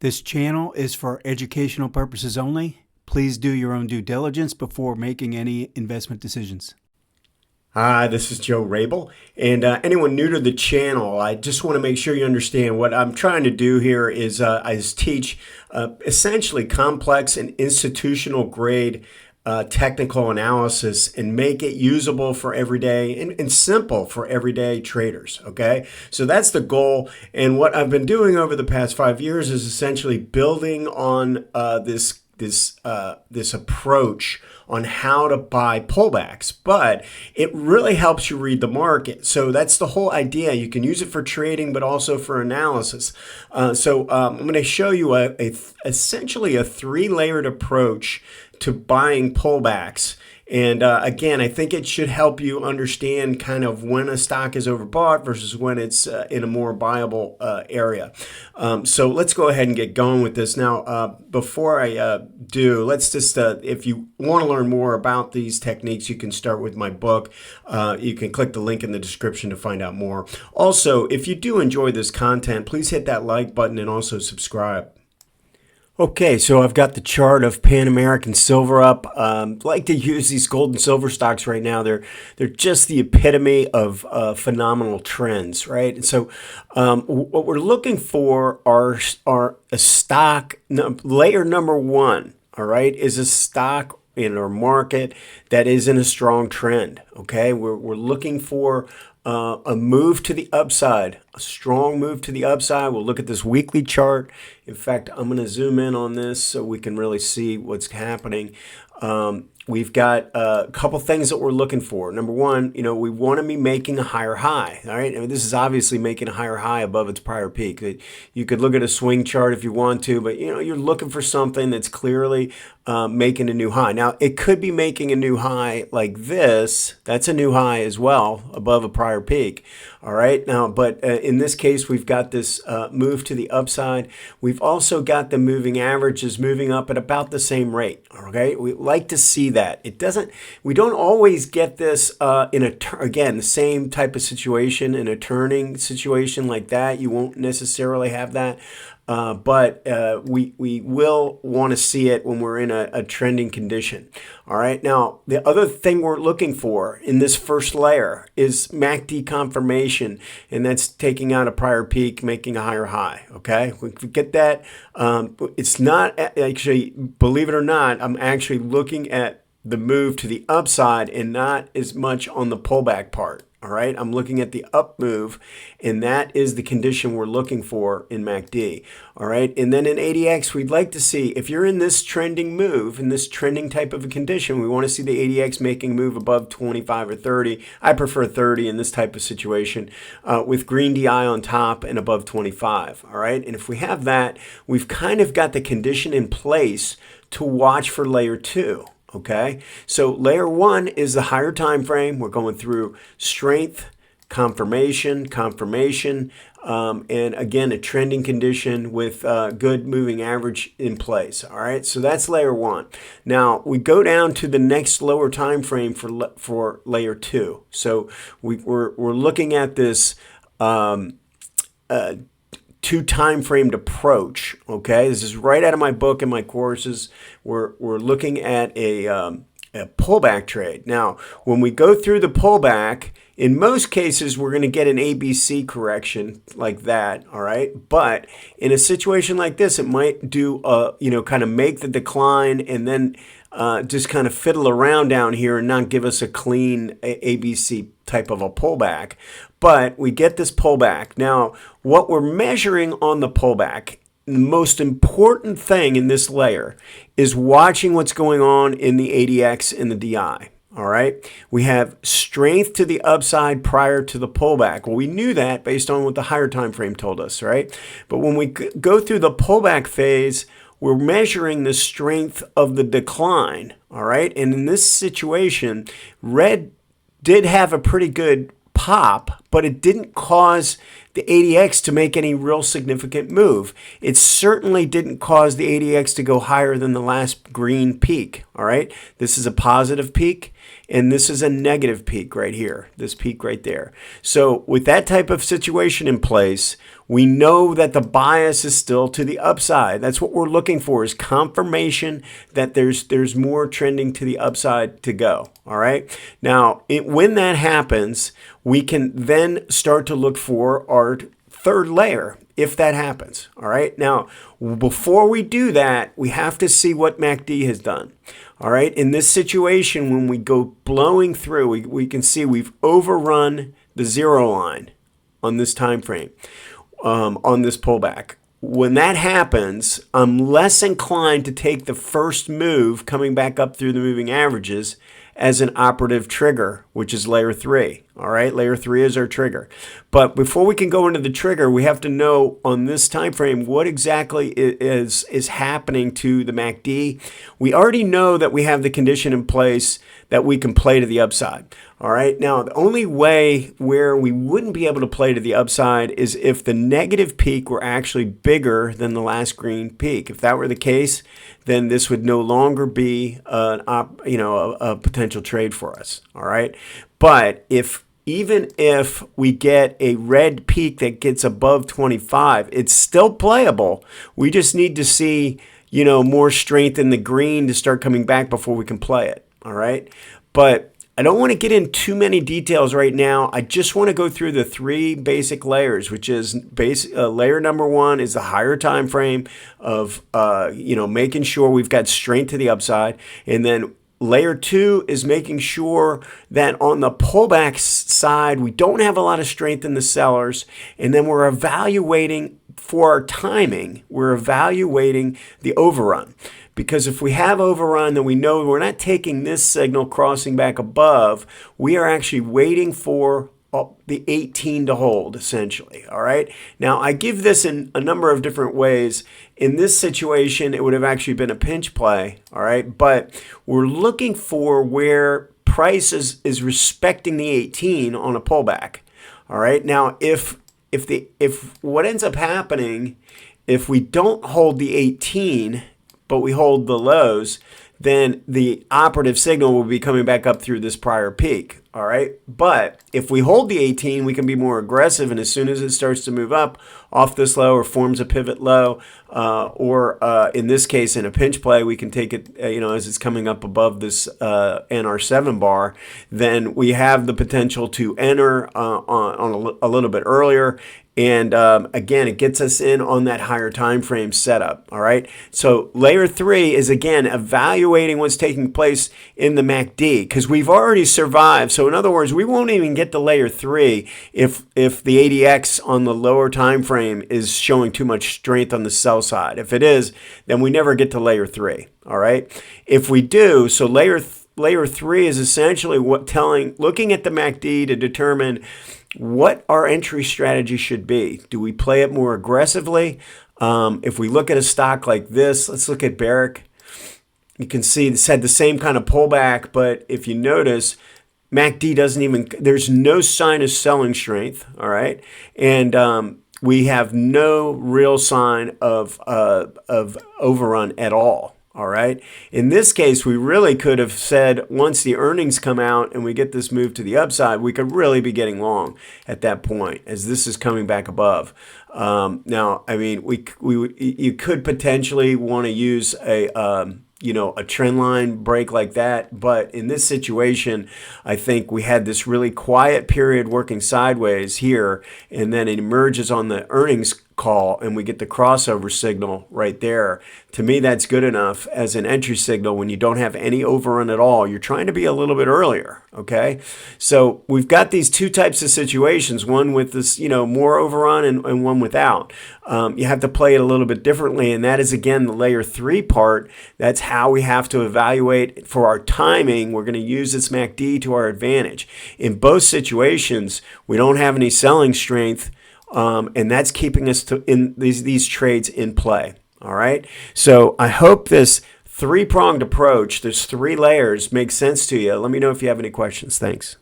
This channel is for educational purposes only. Please do your own due diligence before making any investment decisions. Hi, this is Joe Rabil, and anyone new to the channel, I just want to make sure you understand what I'm trying to do here is teach essentially complex and institutional grade technical analysis and make it usable for everyday and simple for everyday traders. Okay, so that's the goal. And what I've been doing over the past 5 years is essentially building on this approach on how to buy pullbacks, but it really helps you read the market. So that's the whole idea. You can use it for trading, but also for analysis. I'm going to show you essentially a three-layered approach to buying pullbacks. And again, I think it should help you understand kind of when a stock is overbought versus when it's in a more viable area. So let's go ahead and get going with this. Now, before I do, let's just, if you want to learn more about these techniques, you can start with my book. You can click the link in the description to find out more. Also, if you do enjoy this content, please hit that like button and also subscribe. Okay, so I've got the chart of Pan American Silver up. Like to use these gold and silver stocks right now. They're just the epitome of phenomenal trends, right? And so what we're looking for are a stock, layer number one, all right, is a stock in our market that is in a strong trend, okay? We're looking for a move to the upside, a strong move to the upside. We'll look at this weekly chart. In fact, I'm going to zoom in on this so we can really see what's happening. We've got a couple things that we're looking for. Number one, we want to be making a higher high. All right, this is obviously making a higher high above its prior peak. You could look at a swing chart if you want to, but you're looking for something that's clearly making a new high. Now, it could be making a new high like this. That's a new high as well, above a prior peak. All right, now, but in this case, we've got this move to the upside. We've also got the moving averages moving up at about the same rate. Okay, we like to see that. We don't always get this again, the same type of situation in a turning situation like that. You won't necessarily have that. But we will want to see it when we're in a trending condition. All right. Now, the other thing we're looking for in this first layer is MACD confirmation, and that's taking out a prior peak, making a higher high. Okay. We get that. It's not actually, believe it or not, I'm actually looking at the move to the upside and not as much on the pullback part. All right, I'm looking at the up move, and that is the condition we're looking for in MACD. All right, and then in ADX, we'd like to see, if you're in this trending move, in this trending type of a condition, we want to see the ADX making a move above 25 or 30. I prefer 30 in this type of situation, with green DI on top and above 25. All right, and if we have that, we've kind of got the condition in place to watch for layer two. Okay, so layer one is the higher time frame. We're going through strength, confirmation, and again, a trending condition with good moving average in place. All right, so that's layer one. Now we go down to the next lower time frame for layer two. So we're looking at this two time framed approach. Okay, this is right out of my book and my courses. We're looking at a pullback trade. Now, when we go through the pullback, in most cases we're going to get an ABC correction like that. All right, but in a situation like this, it might do kind of make the decline and then just kind of fiddle around down here and not give us a clean ABC type of a pullback. But we get this pullback. Now, what we're measuring on the pullback, the most important thing in this layer is watching what's going on in the ADX and the DI. All right, we have strength to the upside prior to the pullback. Well, we knew that based on what the higher time frame told us, right? But when we go through the pullback phase, we're measuring the strength of the decline. All right, and in this situation, red did have a pretty good pop, but it didn't cause the ADX to make any real significant move. It certainly didn't cause the ADX to go higher than the last green peak. All right, this is a positive peak, and this is a negative peak right here, this peak right there. So with that type of situation in place, we know that the bias is still to the upside. That's what we're looking for, is confirmation that there's more trending to the upside to go. All right. Now, when that happens, we can then start to look for our third layer if that happens. All right. Now, before we do that, we have to see what MACD has done. All right. In this situation, when we go blowing through, we can see we've overrun the 0 line on this time frame, on this pullback. When that happens, I'm less inclined to take the first move coming back up through the moving averages as an operative trigger, which is layer 3. All right, layer 3 is our trigger. But before we can go into the trigger, we have to know on this time frame what exactly is happening to the MACD. We already know that we have the condition in place that we can play to the upside. All right, now the only way where we wouldn't be able to play to the upside is if the negative peak were actually bigger than the last green peak. If that were the case, then this would no longer be a potential trade for us. All right, but even if we get a red peak that gets above 25, it's still playable. We just need to see, more strength in the green to start coming back before we can play it. All right. But I don't want to get in too many details right now. I just want to go through the 3 basic layers, which is layer number 1 is the higher time frame of, making sure we've got strength to the upside. And then layer 2 is making sure that on the pullback side, we don't have a lot of strength in the sellers. And then we're evaluating for our timing, we're evaluating the overrun. Because if we have overrun, then we know we're not taking this signal crossing back above. We are actually waiting for the 18 to hold, essentially. All right. Now, I give this in a number of different ways. In this situation, it would have actually been a pinch play. All right. But we're looking for where price is respecting the 18 on a pullback. All right. Now, if what ends up happening, if we don't hold the 18, but we hold the lows, then the operative signal will be coming back up through this prior peak. All right. But if we hold the 18, we can be more aggressive. And as soon as it starts to move up off this low or forms a pivot low, or in this case, in a pinch play, we can take it, as it's coming up above this NR7 bar, then we have the potential to enter on a little bit earlier. And again, it gets us in on that higher time frame setup. All right. So layer 3 is, again, evaluating what's taking place in the MACD, because we've already survived. So in other words, we won't even get to layer 3 if the ADX on the lower time frame is showing too much strength on the sell side. If it is, then we never get to layer 3. All right. If we do, so layer 3 is essentially looking at the MACD to determine what our entry strategy should be. Do we play it more aggressively? If we look at a stock like this, let's look at Barrick. You can see it's had the same kind of pullback, but if you notice, MACD there's no sign of selling strength, all right? And we have no real sign of overrun at all. All right. In this case, we really could have said once the earnings come out and we get this move to the upside, we could really be getting long at that point as this is coming back above. Now, I mean, you could potentially want to use a trend line break like that. But in this situation, I think we had this really quiet period working sideways here, and then it emerges on the earnings call and we get the crossover signal right there. To me, that's good enough as an entry signal when you don't have any overrun at all. You're trying to be a little bit earlier, okay? So we've got these 2 types of situations, one with this, more overrun and one without. You have to play it a little bit differently, and that is, again, the layer 3 part. That's how we have to evaluate for our timing. We're going to use this MACD to our advantage. In both situations, we don't have any selling strength, and that's keeping us in these trades in play. All right. So I hope this 3-pronged approach, there's 3 layers, makes sense to you. Let me know if you have any questions. Thanks.